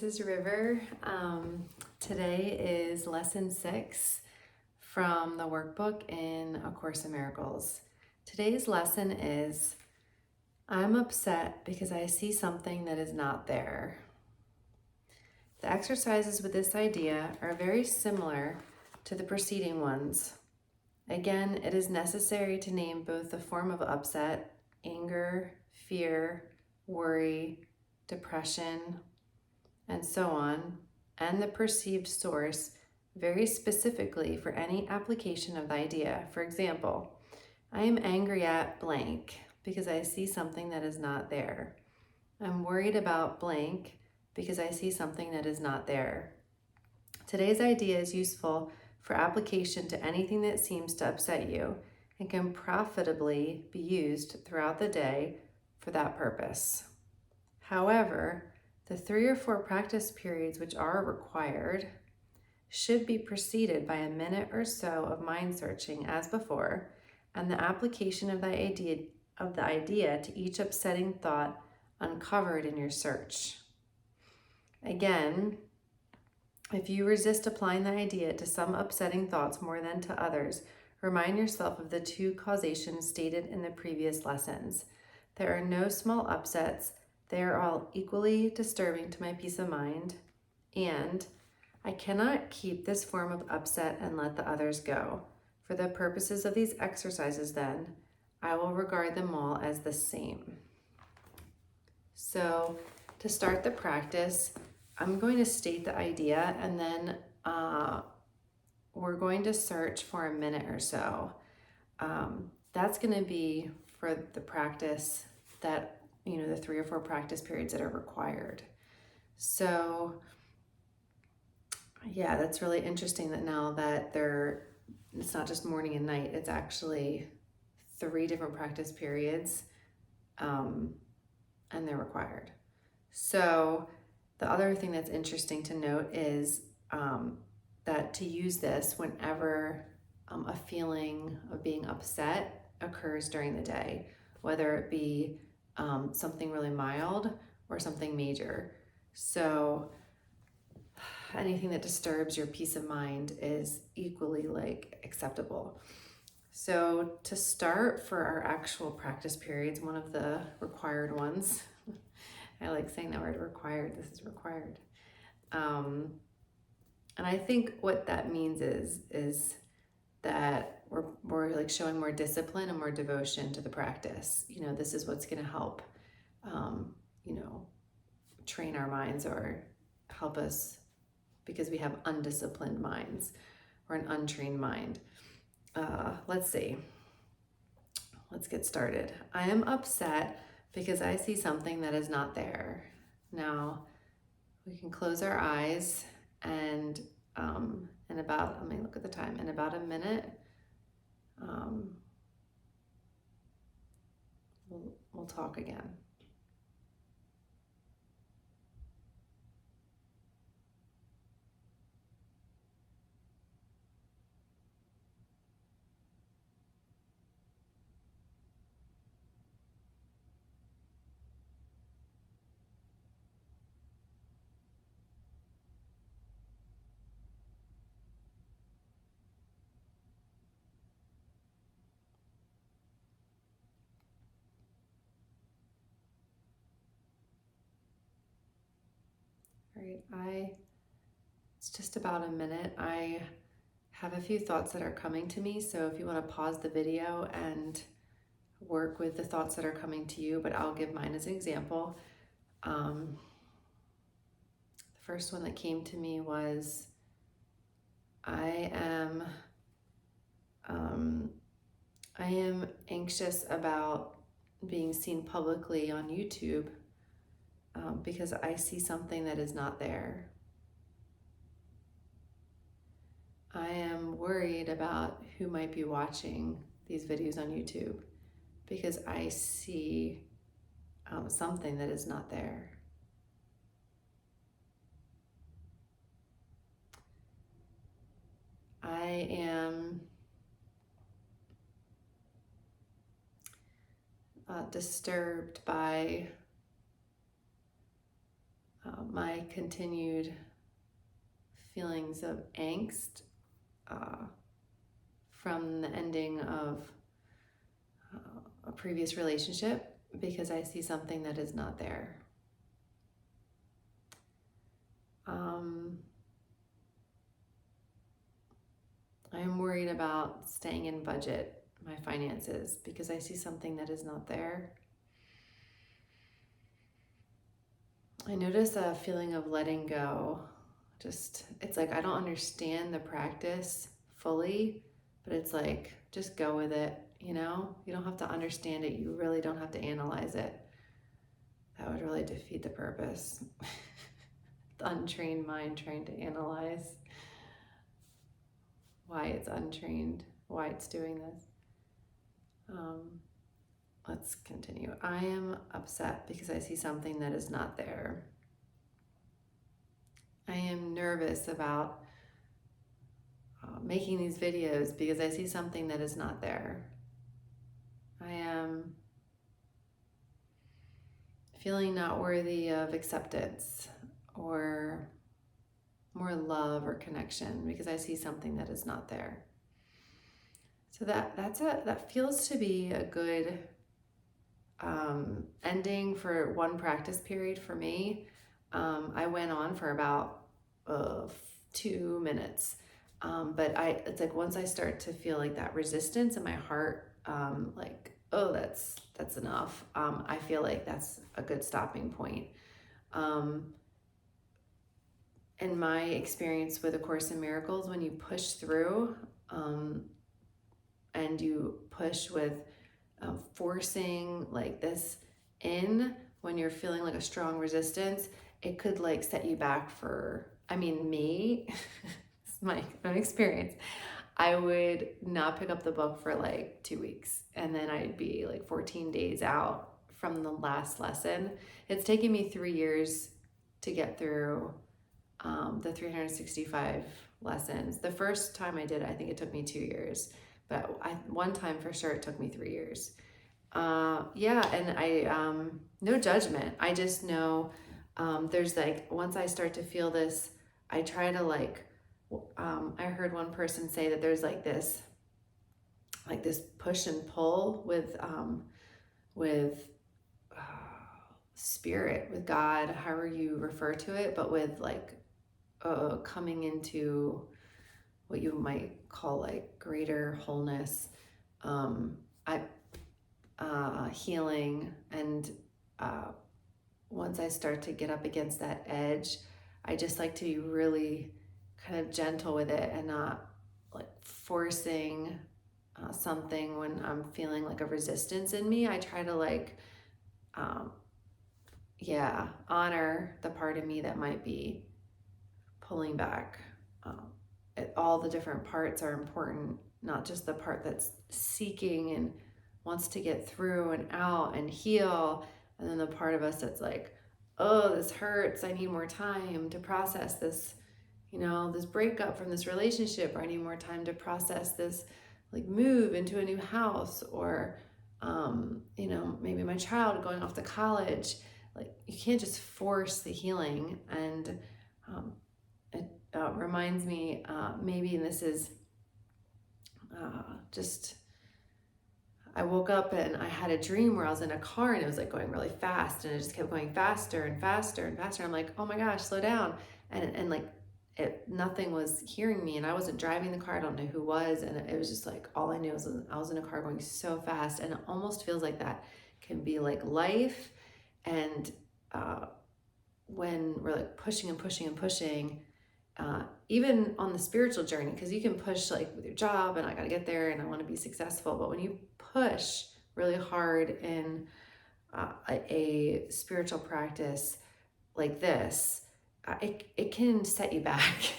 this is River. Today is lesson 6 from the workbook in A Course in Miracles. Today's lesson is, I'm upset because I see something that is not there. The exercises with this idea are very similar to the preceding ones. Again, it is necessary to name both the form of upset, anger, fear, worry, depression, and so on, and the perceived source very specifically for any application of the idea. For example, I am angry at blank because I see something that is not there. I'm worried about blank because I see something that is not there. Today's idea is useful for application to anything that seems to upset you and can profitably be used throughout the day for that purpose. However, the 3 or 4 practice periods which are required should be preceded by a minute or so of mind searching as before, and the application of the idea to each upsetting thought uncovered in your search. Again, if you resist applying the idea to some upsetting thoughts more than to others, remind yourself of the 2 causations stated in the previous lessons. There are no small upsets. They are all equally disturbing to my peace of mind, and I cannot keep this form of upset and let the others go. For the purposes of these exercises, then, I will regard them all as the same. So, to start the practice, I'm going to state the idea, and then we're going to search for a minute or so. That's going to be for the practice that, the 3 or 4 practice periods that are required. So, yeah, that's really interesting that now that it's not just morning and night, it's actually 3 different practice periods, and they're required. So, the other thing that's interesting to note is that to use this whenever a feeling of being upset occurs during the day, whether it be something really mild or something major. So anything that disturbs your peace of mind is equally acceptable. So to start for our actual practice periods, one of the required ones, I like saying that word required, this is required. And I think what that means is that we're showing more discipline and more devotion to the practice. This is what's going to help, train our minds or help us because we have undisciplined minds or an untrained mind. Let's see. Let's get started. I am upset because I see something that is not there. Now, we can close our eyes and let me look at the time, in about a minute, we'll talk again. All right, it's just about a minute. I have a few thoughts that are coming to me, so if you want to pause the video and work with the thoughts that are coming to you, but I'll give mine as an example. The first one that came to me was, I am anxious about being seen publicly on YouTube because I see something that is not there. I am worried about who might be watching these videos on YouTube because I see something that is not there. I am disturbed by my continued feelings of angst from the ending of a previous relationship because I see something that is not there. I'm worried about staying in budget, my finances, because I see something that is not there. I notice a feeling of letting go. It's like I don't understand the practice fully, but it's like, just go with it, you know? You don't have to understand it. You really don't have to analyze it. That would really defeat the purpose. The untrained mind trying to analyze why it's untrained, why it's doing this. Let's continue. I am upset because I see something that is not there. I am nervous about making these videos because I see something that is not there. I am feeling not worthy of acceptance or more love or connection because I see something that is not there. So that feels to be a good ending for one practice period for me. I went on for about 2 minutes, but it's like once I start to feel like that resistance in my heart, like, oh, that's enough. I feel like that's a good stopping point. In my experience with A Course in Miracles, when you push through and you push with forcing like this in, when you're feeling like a strong resistance, it could like set you back for, me, it's my own experience. I would not pick up the book for like 2 weeks, and then I'd be like 14 days out from the last lesson. It's taken me 3 years to get through the 365 lessons. The first time I did it, I think it took me 2 years, but one time for sure it took me 3 years. And I, no judgment. I just know there's like, once I start to feel this, I try to like, I heard one person say that there's like this push and pull with spirit, with God, however you refer to it, but with like coming into what you might call like greater wholeness, healing. And once I start to get up against that edge, I just like to be really kind of gentle with it and not like forcing something when I'm feeling like a resistance in me. I try to like, honor the part of me that might be pulling back. All the different parts are important, not just the part that's seeking and wants to get through and out and heal, and then the part of us that's like, oh, this hurts, I need more time to process this, this breakup from this relationship, or I need more time to process this like move into a new house, or maybe my child going off to college. Like, you can't just force the healing. And it reminds me, maybe this is I woke up and I had a dream where I was in a car and it was like going really fast, and it just kept going faster and faster and faster. I'm like, oh my gosh, slow down. And like, nothing was hearing me, and I wasn't driving the car. I don't know who was. And it was just like, all I knew was I was in a car going so fast. And it almost feels like that can be like life. And when we're like pushing and pushing and pushing, even on the spiritual journey, because you can push like with your job and I got to get there and I want to be successful. But when you push really hard in a spiritual practice like this, it can set you back.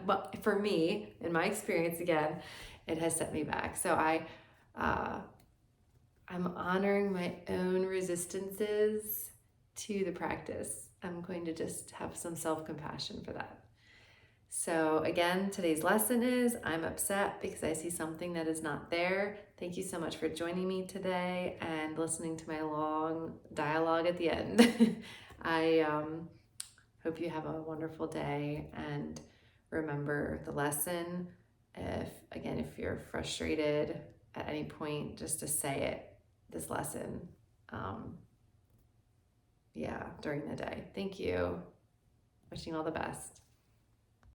But for me, in my experience, again, it has set me back. So I'm honoring my own resistances to the practice. I'm going to just have some self-compassion for that. So again, today's lesson is, I'm upset because I see something that is not there. Thank you so much for joining me today and listening to my long dialogue at the end. I Hope you have a wonderful day, and remember the lesson. If you're frustrated at any point, just to say it, this lesson, during the day. Thank you. Wishing you all the best.